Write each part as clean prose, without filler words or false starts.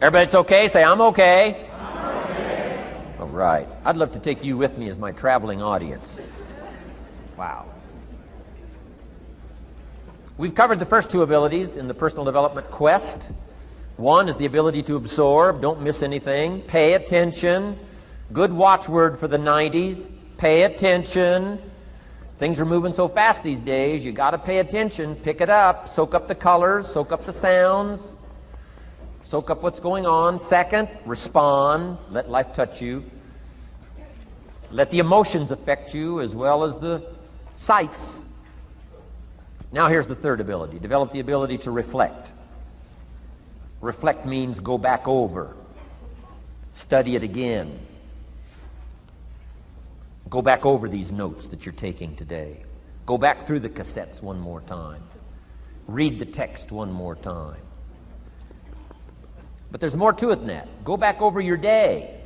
Everybody's okay? Say, I'm okay. All right. I'd love to take you with me as my traveling audience. Wow. We've covered the first two abilities in the personal development quest. One is the ability to absorb, don't miss anything, pay attention. Good watchword for the 90s, pay attention. Things are moving so fast these days, you got to pay attention, pick it up, soak up the colors, soak up the sounds, soak up what's going on. Second, respond, let life touch you. Let the emotions affect you as well as the sights. Now here's the third ability. Develop the ability to reflect. Reflect means go back over. Study it again. Go back over these notes that you're taking today. Go back through the cassettes one more time. Read the text one more time. But there's more to it than that. Go back over your day.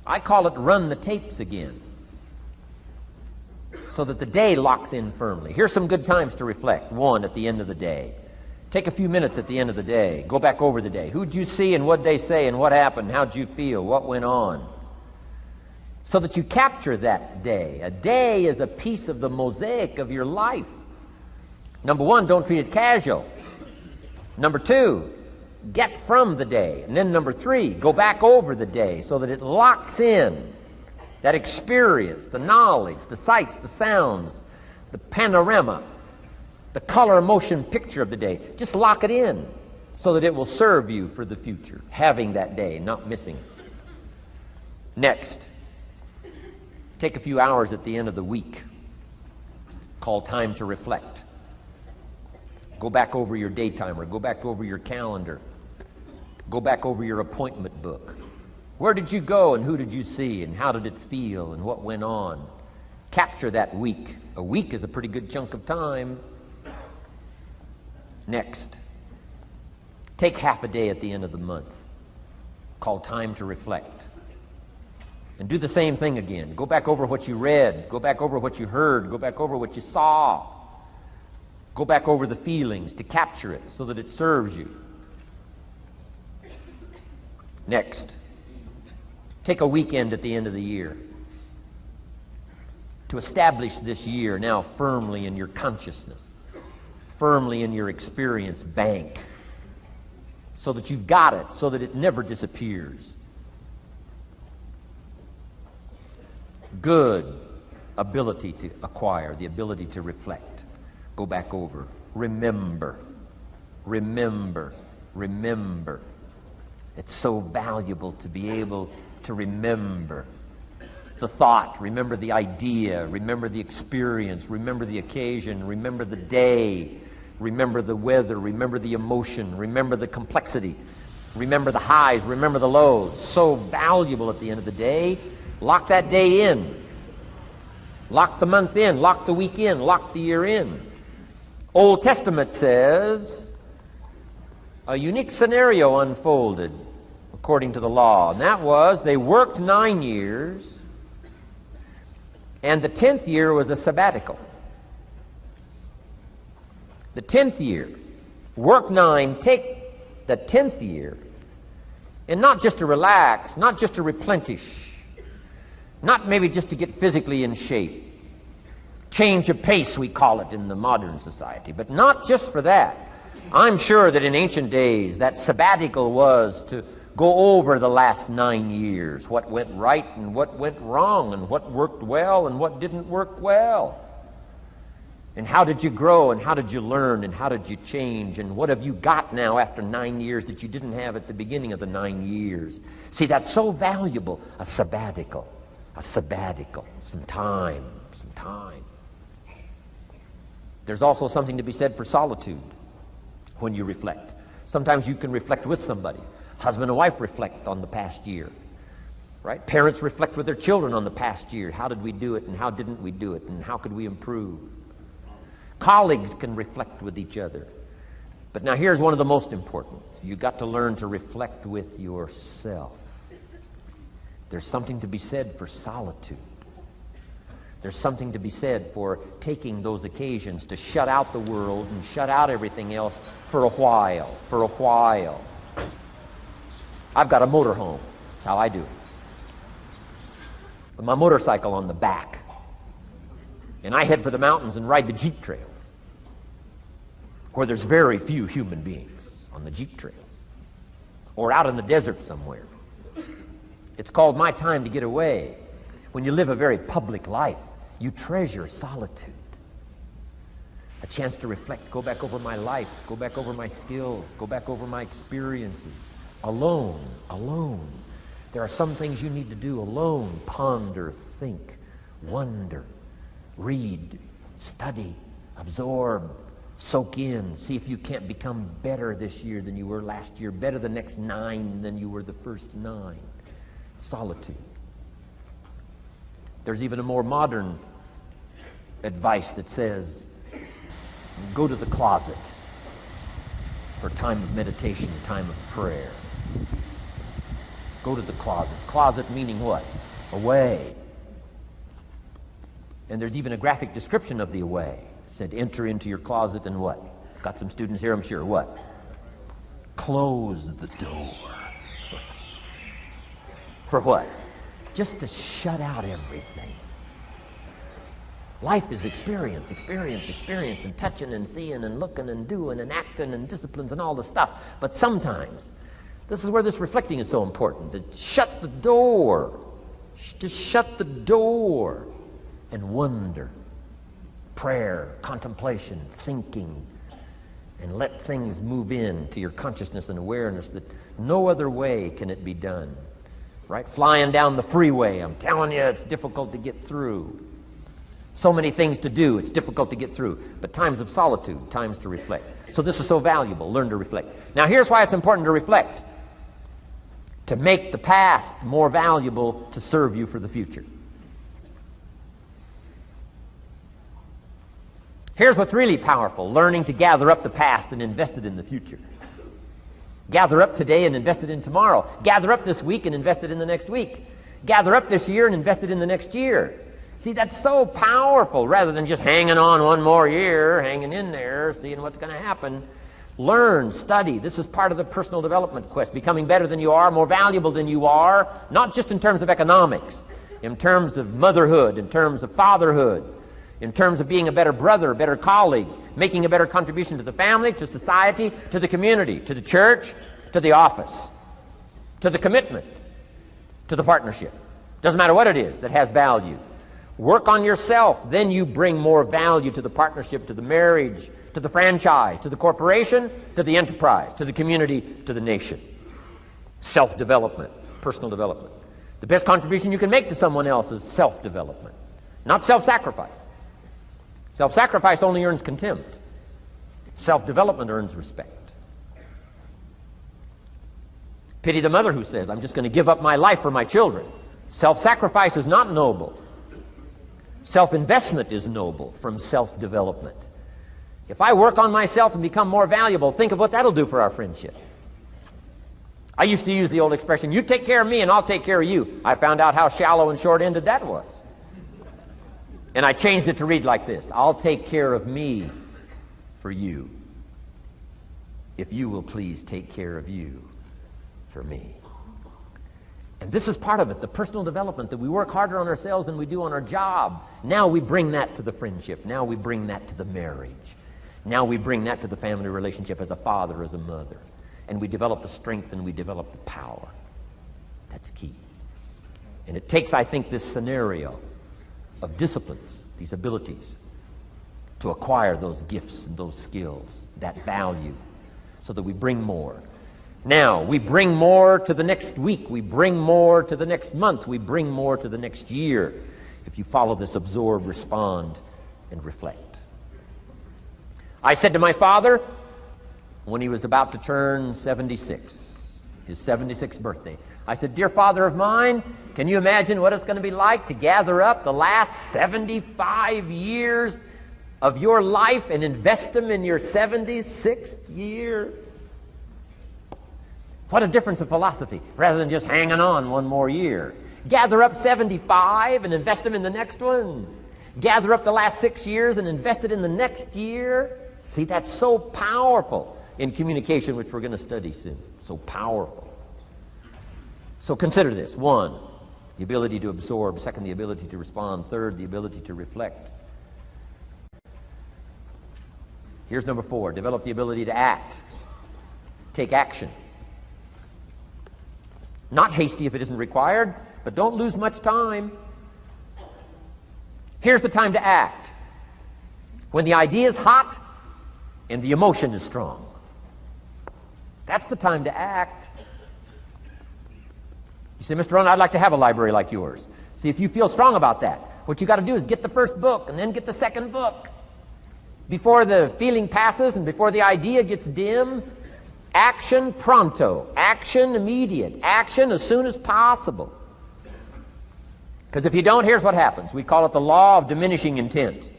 I call it run the tapes again, so that the day locks in firmly. Here's some good times to reflect. One, at the end of the day. Take a few minutes at the end of the day. Go back over the day. Who'd you see and what'd they say and what happened? How'd you feel? What went on? So that you capture that day. A day is a piece of the mosaic of your life. Number one, don't treat it casual. Number two, get from the day. And then number three, go back over the day so that it locks in that experience, the knowledge, the sights, the sounds, the panorama, the color, motion, picture of the day. Just lock it in so that it will serve you for the future, having that day, not missing it. Next, take a few hours at the end of the week, called time to reflect. Go back over your day timer, go back over your calendar, go back over your appointment book. Where did you go and who did you see and how did it feel and what went on? Capture that week. A week is a pretty good chunk of time. Next, take half a day at the end of the month, called time to reflect. And do the same thing again. Go back over what you read, go back over what you heard, go back over what you saw. Go back over the feelings to capture it so that it serves you. Next, take a weekend at the end of the year to establish this year now firmly in your consciousness, firmly in your experience bank, so that you've got it, so that it never disappears. Good ability to acquire, the ability to reflect. Go back over. Remember. Remember. Remember. It's so valuable to be able to remember the thought, remember the idea, remember the experience, remember the occasion, remember the day, remember the weather, remember the emotion, remember the complexity, remember the highs, remember the lows. So valuable at the end of the day. Lock that day in. Lock the month in. Lock the week in. Lock the year in. Old Testament says a unique scenario unfolded according to the law, and that was they worked 9 years, and the 10th year was a sabbatical. The 10th year, work 9, take the 10th year, and not just to relax, not just to replenish, not maybe just to get physically in shape. Change of pace, we call it in the modern society, but not just for that. I'm sure that in ancient days, that sabbatical was to go over the last 9 years, what went right and what went wrong, and what worked well and what didn't work well. And how did you grow, and how did you learn, and how did you change, and what have you got now after 9 years that you didn't have at the beginning of the 9 years? See, that's so valuable, a sabbatical, some time. There's also something to be said for solitude when you reflect. Sometimes you can reflect with somebody. Husband and wife reflect on the past year, right? Parents reflect with their children on the past year. How did we do it, and how didn't we do it, and how could we improve? Colleagues can reflect with each other. But now here's one of the most important. You've got to learn to reflect with yourself. There's something to be said for solitude. There's something to be said for taking those occasions to shut out the world and shut out everything else for a while. I've got a motorhome. That's how I do it. With my motorcycle on the back. And I head for the mountains and ride the Jeep trails, where there's very few human beings on the Jeep trails, or out in the desert somewhere. It's called my time to get away. When you live a very public life, you treasure solitude. A chance to reflect, go back over my life, go back over my skills, go back over my experiences. Alone. There are some things you need to do alone. Ponder, think, wonder, read, study, absorb, soak in. See if you can't become better this year than you were last year, better the next 9 than you were the first 9. Solitude. There's even a more modern advice that says, go to the closet for time of meditation, time of prayer. Go to the closet. Closet meaning what? Away. And there's even a graphic description of the away. It said, enter into your closet and what? Got some students here, I'm sure. What? Close the door. For what? Just to shut out everything. Life is experience, and touching and seeing and looking and doing and acting and disciplines and all the stuff. But sometimes, this is where this reflecting is so important, to shut the door. Just shut the door and wonder. Prayer, contemplation, thinking, and let things move in to your consciousness and awareness that no other way can it be done. Right? Flying down the freeway, I'm telling you, it's difficult to get through. So many things to do, it's difficult to get through. But times of solitude, times to reflect. So this is so valuable, learn to reflect. Now here's why it's important to reflect. To make the past more valuable to serve you for the future. Here's what's really powerful, learning to gather up the past and invest it in the future. Gather up today and invest it in tomorrow. Gather up this week and invest it in the next week. Gather up this year and invest it in the next year. See, that's so powerful, rather than just hanging on one more year, hanging in there, seeing what's going to happen. Learn, study. This is part of the personal development quest, becoming better than you are, more valuable than you are, not just in terms of economics, in terms of motherhood, in terms of fatherhood, in terms of being a better brother, a better colleague, making a better contribution to the family, to society, to the community, to the church, to the office, to the commitment, to the partnership. Doesn't matter what it is that has value. Work on yourself, then you bring more value to the partnership, to the marriage, to the franchise, to the corporation, to the enterprise, to the community, to the nation. Self-development, personal development. The best contribution you can make to someone else is self-development, not self-sacrifice. Self-sacrifice only earns contempt. Self-development earns respect. Pity the mother who says, I'm just going to give up my life for my children. Self-sacrifice is not noble. Self-investment is noble from self-development. If I work on myself and become more valuable, think of what that'll do for our friendship. I used to use the old expression, you take care of me and I'll take care of you. I found out how shallow and short-ended that was. And I changed it to read like this, I'll take care of me for you, if you will please take care of you for me. And this is part of it, the personal development, that we work harder on ourselves than we do on our job. Now we bring that to the friendship. Now we bring that to the marriage. Now we bring that to the family relationship as a father, as a mother. And we develop the strength and we develop the power. That's key. And it takes, I think, this scenario of disciplines, these abilities, to acquire those gifts and those skills, that value, so that we bring more. Now, we bring more to the next week. We bring more to the next month. We bring more to the next year. If you follow this absorb, respond, and reflect. I said to my father, when he was about to turn 76, his 76th birthday, I said, dear father of mine, can you imagine what it's going to be like to gather up the last 75 years of your life and invest them in your 76th year? What a difference of philosophy, rather than just hanging on one more year. Gather up 75 and invest them in the next one. Gather up the last 6 years and invest it in the next year. See, that's so powerful in communication, which we're going to study soon. So powerful. So consider this. 1, the ability to absorb. 2, the ability to respond. 3, the ability to reflect. Here's number 4, develop the ability to act. Take action. Not hasty if it isn't required, but don't lose much time. Here's the time to act. When the idea is hot and the emotion is strong. That's the time to act. You say, Mr. Rohn, I'd like to have a library like yours. See, if you feel strong about that, what you got to do is get the first book and then get the second book. Before the feeling passes and before the idea gets dim, action pronto, action immediate, action as soon as possible. Because if you don't, here's what happens. We call it the law of diminishing intent.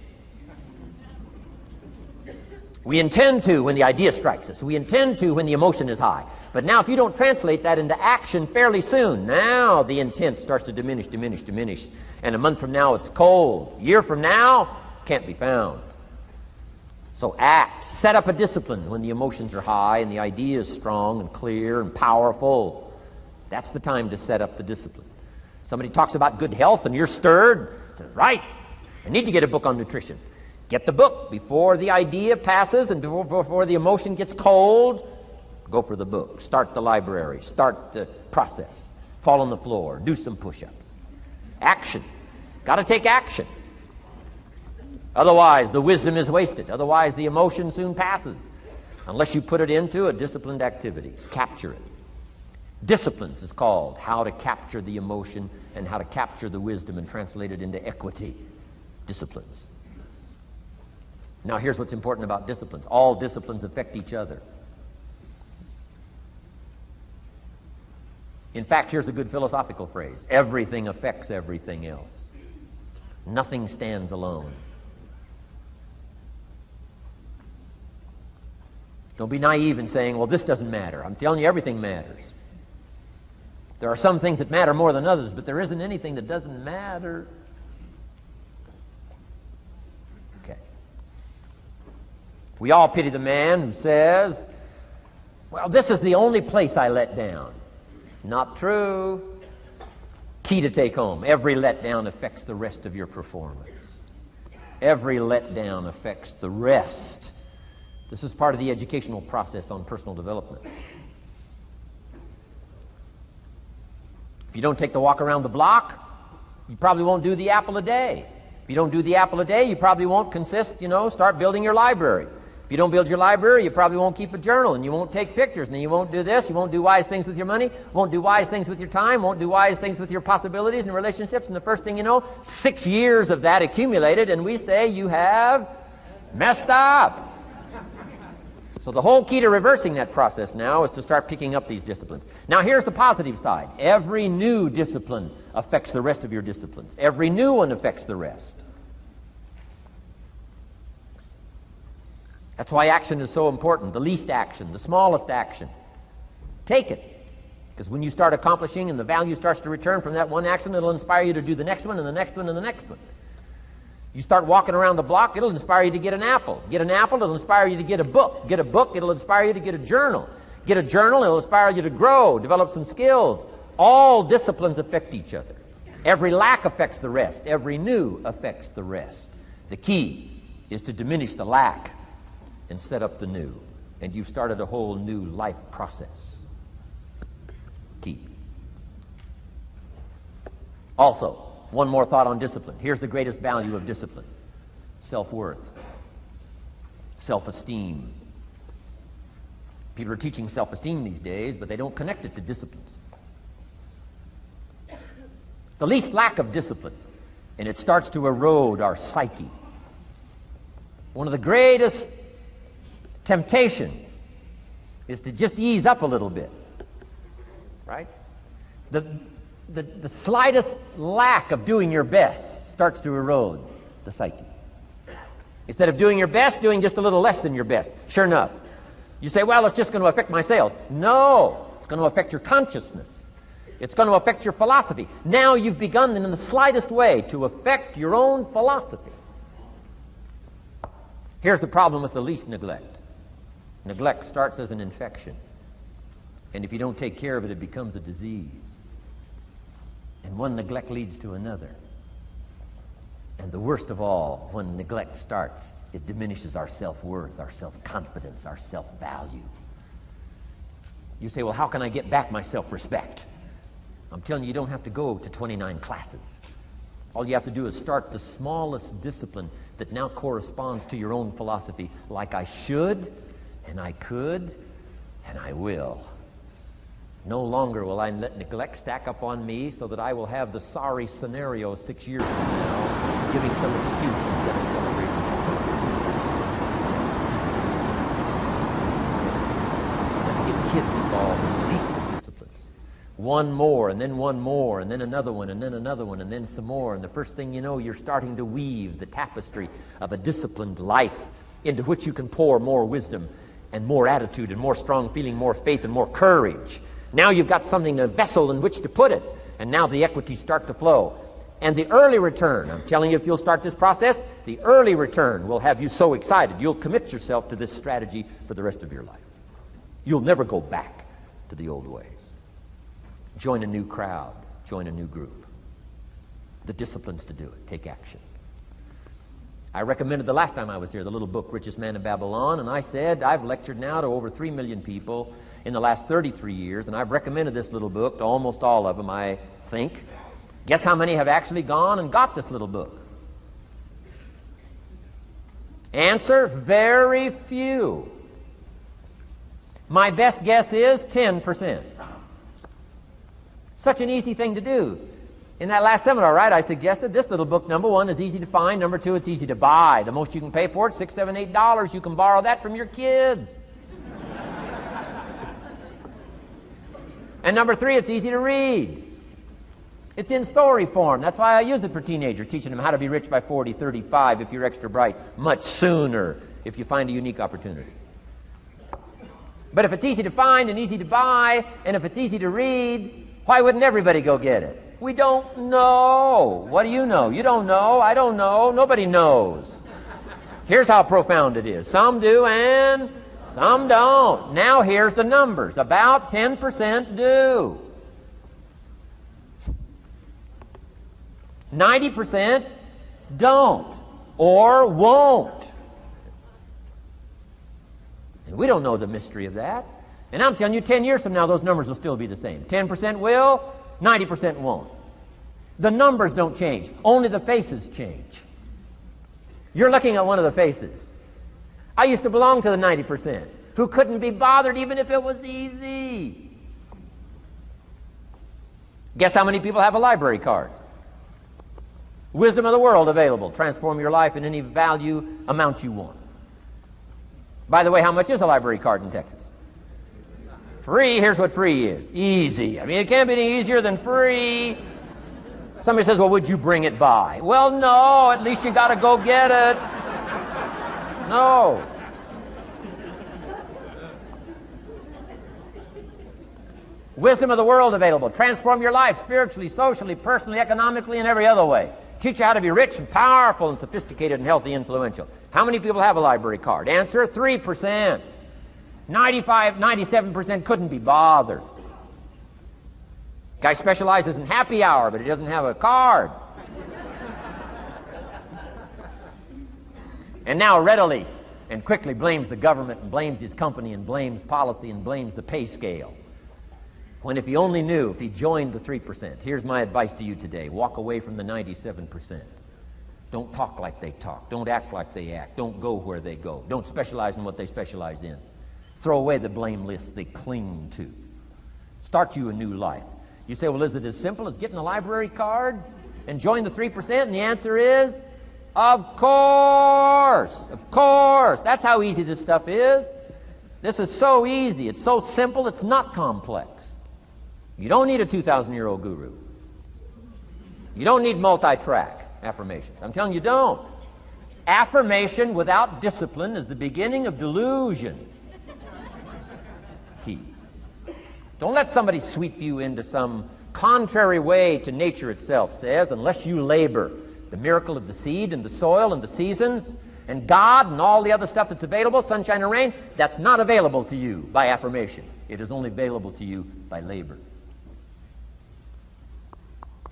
We intend to when the idea strikes us. We intend to when the emotion is high. But now if you don't translate that into action fairly soon, now the intent starts to diminish. And a month from now it's cold. A year from now, can't be found. So act. Set up a discipline when the emotions are high and the idea is strong and clear and powerful. That's the time to set up the discipline. Somebody talks about good health and you're stirred. Says, right, I need to get a book on nutrition. Get the book before the idea passes and before the emotion gets cold. Go for the book. Start the library. Start the process. Fall on the floor. Do some push-ups. Action. Got to take action. Otherwise, the wisdom is wasted. Otherwise, the emotion soon passes. Unless you put it into a disciplined activity. Capture it. Disciplines is called how to capture the emotion and how to capture the wisdom and translate it into equity. Disciplines. Now, here's what's important about disciplines. All disciplines affect each other. In fact, here's a good philosophical phrase. Everything affects everything else. Nothing stands alone. Don't be naive in saying, well, this doesn't matter. I'm telling you, everything matters. There are some things that matter more than others, but there isn't anything that doesn't matter. Okay. We all pity the man who says, well, this is the only place I let down. Not true. Key to take home. Every letdown affects the rest of your performance. Every letdown affects the rest. This is part of the educational process on personal development. If you don't take the walk around the block, you probably won't do the apple a day. If you don't do the apple a day, you probably won't start building your library. If you don't build your library, you probably won't keep a journal, and you won't take pictures, and then you won't do this, you won't do wise things with your money, won't do wise things with your time, won't do wise things with your possibilities and relationships, and the first thing you know, 6 years of that accumulated, and we say you have messed up. So the whole key to reversing that process now is to start picking up these disciplines. Now here's the positive side. Every new discipline affects the rest of your disciplines. Every new one affects the rest. That's why action is so important. The least action, the smallest action. Take it. Because when you start accomplishing and the value starts to return from that one action, it'll inspire you to do the next one and the next one and the next one. You start walking around the block, it'll inspire you to get an apple. Get an apple, it'll inspire you to get a book. Get a book, it'll inspire you to get a journal. Get a journal, it'll inspire you to grow, develop some skills. All disciplines affect each other. Every lack affects the rest. Every new affects the rest. The key is to diminish the lack and set up the new. And you've started a whole new life process. Key. Also, one more thought on discipline. Here's the greatest value of discipline. Self-worth. Self-esteem. People are teaching self-esteem these days, but they don't connect it to disciplines. The least lack of discipline, and it starts to erode our psyche. One of the greatest temptations is to just ease up a little bit. Right? The slightest lack of doing your best starts to erode the psyche. Instead of doing your best, doing just a little less than your best. Sure enough. You say, well, it's just going to affect my sales. No, it's going to affect your consciousness. It's going to affect your philosophy. Now you've begun in the slightest way to affect your own philosophy. Here's the problem with the least neglect. Neglect starts as an infection. And if you don't take care of it, it becomes a disease. And one neglect leads to another. And the worst of all, when neglect starts, it diminishes our self-worth, our self-confidence, our self-value. You say, well, how can I get back my self-respect? I'm telling you, you don't have to go to 29 classes. All you have to do is start the smallest discipline that now corresponds to your own philosophy, like I should, and I could, and I will. No longer will I let neglect stack up on me so that I will have the sorry scenario 6 years from now, giving some excuse instead of celebrating. Let's get kids involved in the least of disciplines. One more, and then one more, and then another one, and then another one, and then some more. And the first thing you know, you're starting to weave the tapestry of a disciplined life into which you can pour more wisdom and more attitude and more strong feeling, more faith and more courage. Now you've got something, a vessel in which to put it, and now the equities start to flow. And the early return, I'm telling you, if you'll start this process, the early return will have you so excited, you'll commit yourself to this strategy for the rest of your life. You'll never go back to the old ways. Join a new crowd, join a new group. The disciplines to do it, take action. I recommended the last time I was here the little book, Richest Man in Babylon, and I said I've lectured now to over 3 million people in the last 33 years, and I've recommended this little book to almost all of them, I think. Guess how many have actually gone and got this little book? Answer, very few. My best guess is 10%. Such an easy thing to do. In that last seminar, right, I suggested this little book, number one, is easy to find. Number two, it's easy to buy. The most you can pay for it, $6, $7, $8. You can borrow that from your kids. And number three, it's easy to read. It's in story form. That's why I use it for teenagers, teaching them how to be rich by 40, 35 if you're extra bright, much sooner if you find a unique opportunity. But if it's easy to find and easy to buy, and if it's easy to read, why wouldn't everybody go get it? We don't know. What do you know? You don't know. I don't know. Nobody knows. Here's how profound it is. Some do and some don't. Now here's the numbers. About 10% do. 90% don't or won't. And we don't know the mystery of that. And I'm telling you, 10 years from now, those numbers will still be the same. 10% will, 90% won't. The numbers don't change. Only the faces change. You're looking at one of the faces. I used to belong to the 90% who couldn't be bothered even if it was easy. Guess how many people have a library card? Wisdom of the world available. Transform your life in any value amount you want. By the way, how much is a library card in Texas? Free. Here's what free is. Easy. I mean, it can't be any easier than free. Somebody says, well, would you bring it by? Well, no. At least you got to go get it. No. Wisdom of the world available. Transform your life spiritually, socially, personally, economically, and every other way. Teach you how to be rich and powerful and sophisticated and healthy, influential. How many people have a library card? Answer, 3%. 95, 97% couldn't be bothered. Guy specializes in happy hour, but he doesn't have a card. And now readily and quickly blames the government and blames his company and blames policy and blames the pay scale. When if he only knew, if he joined the 3%, here's my advice to you today. Walk away from the 97%. Don't talk like they talk. Don't act like they act. Don't go where they go. Don't specialize in what they specialize in. Throw away the blame list they cling to. Start you a new life. You say, well, is it as simple as getting a library card and join the 3%? And the answer is, of course. Of course. That's how easy this stuff is. This is so easy. It's so simple. It's not complex. You don't need a 2,000-year-old guru. You don't need multi-track affirmations. I'm telling you, don't. Affirmation without discipline is the beginning of delusion. Key. Don't let somebody sweep you into some contrary way to nature itself says, unless you labor. The miracle of the seed and the soil and the seasons and God and all the other stuff that's available, sunshine and rain, that's not available to you by affirmation. It is only available to you by labor.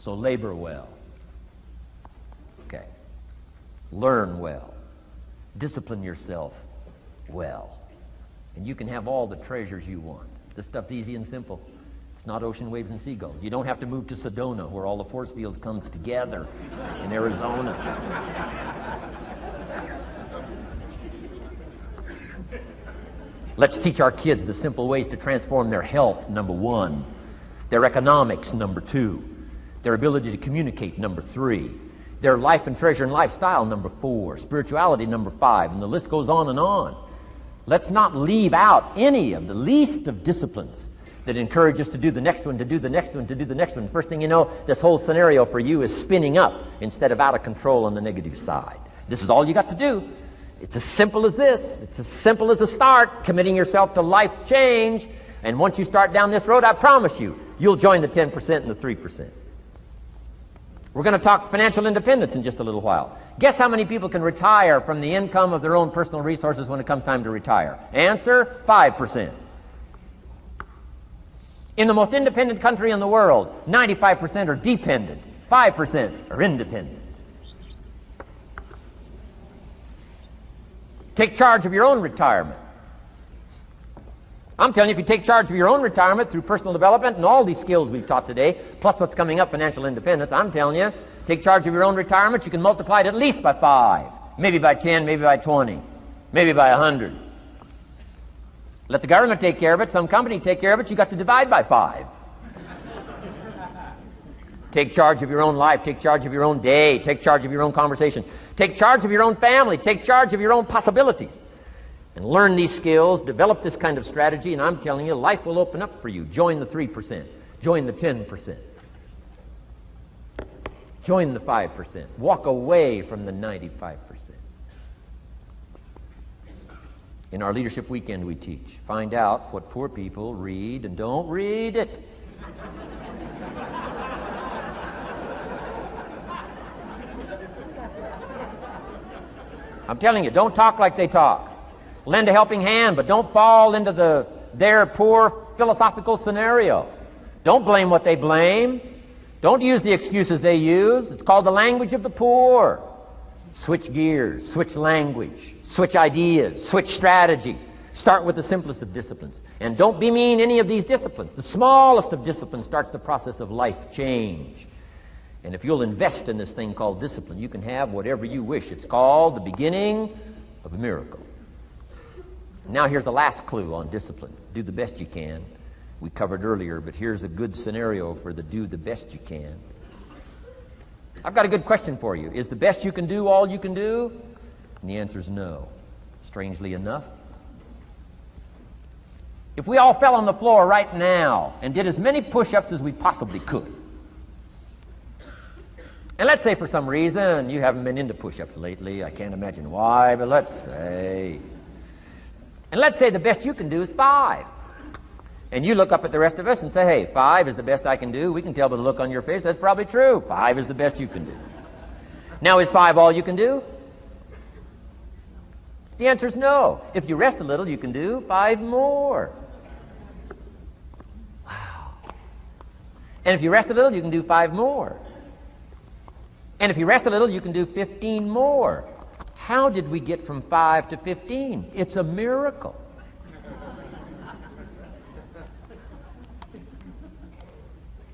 So labor well. Okay. Learn well. Discipline yourself well. And you can have all the treasures you want. This stuff's easy and simple. It's not ocean waves and seagulls. You don't have to move to Sedona, where all the force fields come together in Arizona. Let's teach our kids the simple ways to transform their health, number 1. Their economics, number 2. Their ability to communicate, number 3. Their life and treasure and lifestyle, number 4. Spirituality, number 5. And the list goes on and on. Let's not leave out any of the least of disciplines that encourage us to do the next one, to do the next one, to do the next one. First thing you know, this whole scenario for you is spinning up instead of out of control on the negative side. This is all you got to do. It's as simple as this. It's as simple as a start, committing yourself to life change. And once you start down this road, I promise you, you'll join the 10% and the 3%. We're going to talk financial independence in just a little while. Guess how many people can retire from the income of their own personal resources when it comes time to retire? Answer, 5%. In the most independent country in the world, 95% are dependent, 5% are independent. Take charge of your own retirement. I'm telling you, if you take charge of your own retirement through personal development and all these skills we've taught today, plus what's coming up, financial independence, I'm telling you, take charge of your own retirement, you can multiply it at least by 5, maybe by 10, maybe by 20, maybe by 100. Let the government take care of it, some company take care of it, you got to divide by 5. Take charge of your own life, take charge of your own day, take charge of your own conversation, take charge of your own family, take charge of your own possibilities. And learn these skills, develop this kind of strategy, and I'm telling you, life will open up for you. Join the 3%. Join the 10%. Join the 5%. Walk away from the 95%. In our Leadership Weekend we teach, find out what poor people read and don't read it. I'm telling you, don't talk like they talk. Lend a helping hand, but don't fall into their poor philosophical scenario. Don't blame what they blame. Don't use the excuses they use. It's called the language of the poor. Switch gears, switch language, switch ideas, switch strategy. Start with the simplest of disciplines. And don't bemean any of these disciplines. The smallest of disciplines starts the process of life change. And if you'll invest in this thing called discipline, you can have whatever you wish. It's called the beginning of a miracle. Now here's the last clue on discipline. Do the best you can. We covered earlier, but here's a good scenario for the do the best you can. I've got a good question for you. Is the best you can do all you can do? And the answer is no. Strangely enough. If we all fell on the floor right now and did as many push-ups as we possibly could, and let's say for some reason you haven't been into push-ups lately, I can't imagine why, but let's say the best you can do is 5. And you look up at the rest of us and say, hey, 5 is the best I can do. We can tell by the look on your face that's probably true. 5 is the best you can do. Now, is 5 all you can do? The answer is no. If you rest a little, you can do 5 more. Wow. And if you rest a little, you can do 5 more. And if you rest a little, you can do 15 more. How did we get from 5 to 15? It's a miracle.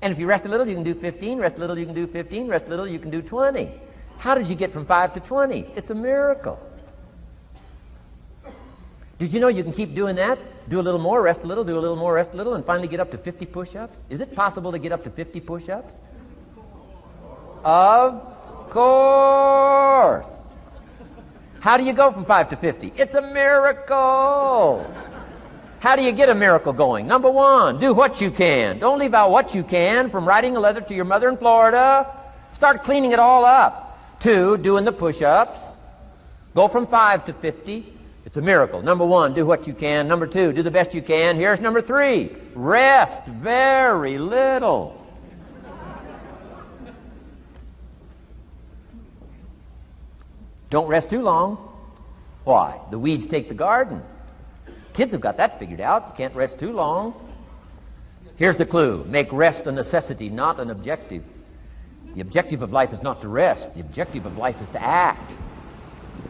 And if you rest a little, you can do 15. Rest a little, you can do 15. Rest a little, you can do 20. How did you get from 5 to 20? It's a miracle. Did you know you can keep doing that? Do a little more, rest a little, do a little more, rest a little, and finally get up to 50 push-ups? Is it possible to get up to 50 push-ups? Of course. How do you go from 5 to 50? It's a miracle. How do you get a miracle going? Number 1, do what you can. Don't leave out what you can, from writing a letter to your mother in Florida. Start cleaning it all up. 2, doing the push-ups. Go from 5 to 50. It's a miracle. Number 1, do what you can. Number 2, do the best you can. Here's number 3, rest very little. Don't rest too long. Why? The weeds take the garden. Kids have got that figured out. You can't rest too long. Here's the clue. Make rest a necessity, not an objective. The objective of life is not to rest. The objective of life is to act.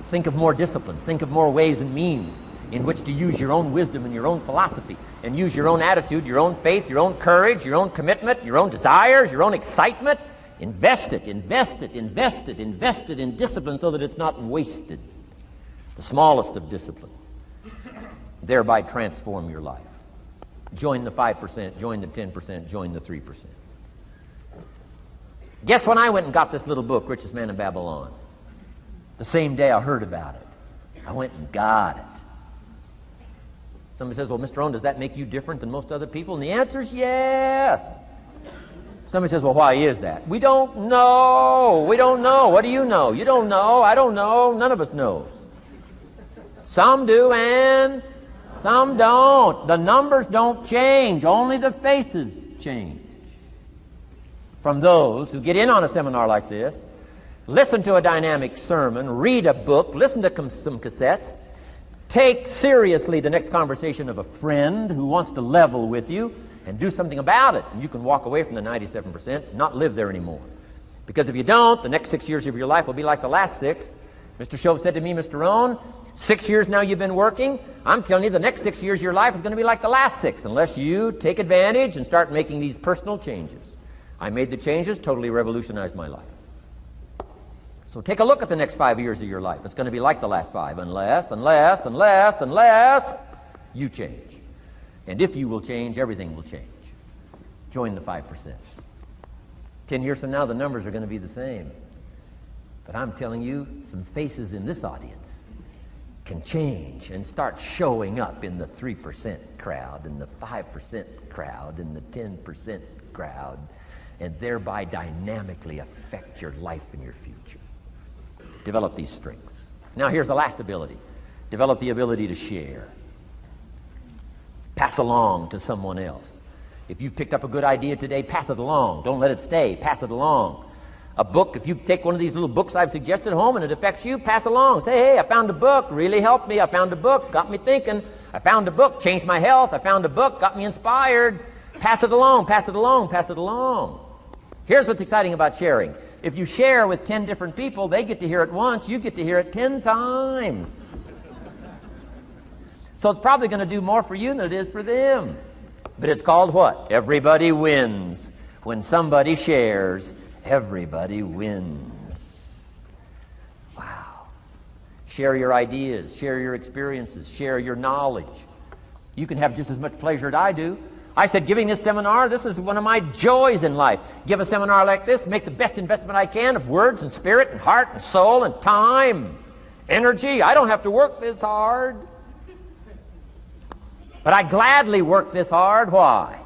Think of more disciplines. Think of more ways and means in which to use your own wisdom and your own philosophy and use your own attitude, your own faith, your own courage, your own commitment, your own desires, your own excitement. Invest it in discipline so that it's not wasted. The smallest of discipline. Thereby transform your life. Join the 5%, join the 10%, join the 3%. Guess when I went and got this little book, Richest Man in Babylon? The same day I heard about it. I went and got it. Somebody says, well, Mr. Rohn, does that make you different than most other people? And the answer is yes. Somebody says, well, why is that? We don't know. We don't know. What do you know? You don't know. I don't know. None of us knows. Some do and some don't. The numbers don't change. Only the faces change. From those who get in on a seminar like this, listen to a dynamic sermon, read a book, listen to some cassettes, take seriously the next conversation of a friend who wants to level with you, and do something about it. And you can walk away from the 97%, not live there anymore. Because if you don't, the next 6 years of your life will be like the last 6. Mr. Shove said to me, Mr. Rohn, 6 years now you've been working. I'm telling you, the next 6 years of your life is going to be like the last 6, unless you take advantage and start making these personal changes. I made the changes, totally revolutionized my life. So take a look at the next 5 years of your life. It's going to be like the last 5, unless you change. And if you will change, everything will change. Join the 5%. 10 years from now, the numbers are going to be the same. But I'm telling you, some faces in this audience can change and start showing up in the 3% crowd, in the 5% crowd, in the 10% crowd, and thereby dynamically affect your life and your future. Develop these strengths. Now here's the last ability. Develop the ability to share. Pass along to someone else. If you've picked up a good idea today, pass it along. Don't let it stay. Pass it along. A book, if you take one of these little books I've suggested home and it affects you, pass along. Say, hey, I found a book, really helped me. I found a book, got me thinking. I found a book, changed my health. I found a book, got me inspired. Pass it along, pass it along, pass it along. Here's what's exciting about sharing. If you share with 10 different people, they get to hear it once, you get to hear it 10 times. So it's probably going to do more for you than it is for them. But it's called what? Everybody wins. When somebody shares, everybody wins. Wow. Share your ideas, share your experiences, share your knowledge. You can have just as much pleasure as I do. I said, giving this seminar, this is one of my joys in life. Give a seminar like this, make the best investment I can of words and spirit and heart and soul and time, energy. I don't have to work this hard. But I gladly work this hard. Why?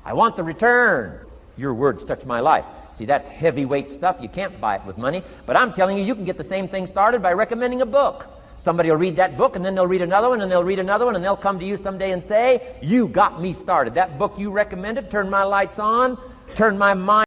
I want the return. Your words touch my life. See, that's heavyweight stuff. You can't buy it with money. But I'm telling you, you can get the same thing started by recommending a book. Somebody will read that book, and then they'll read another one, and they'll read another one, and they'll come to you someday and say, you got me started. That book you recommended turned my lights on, turned my mind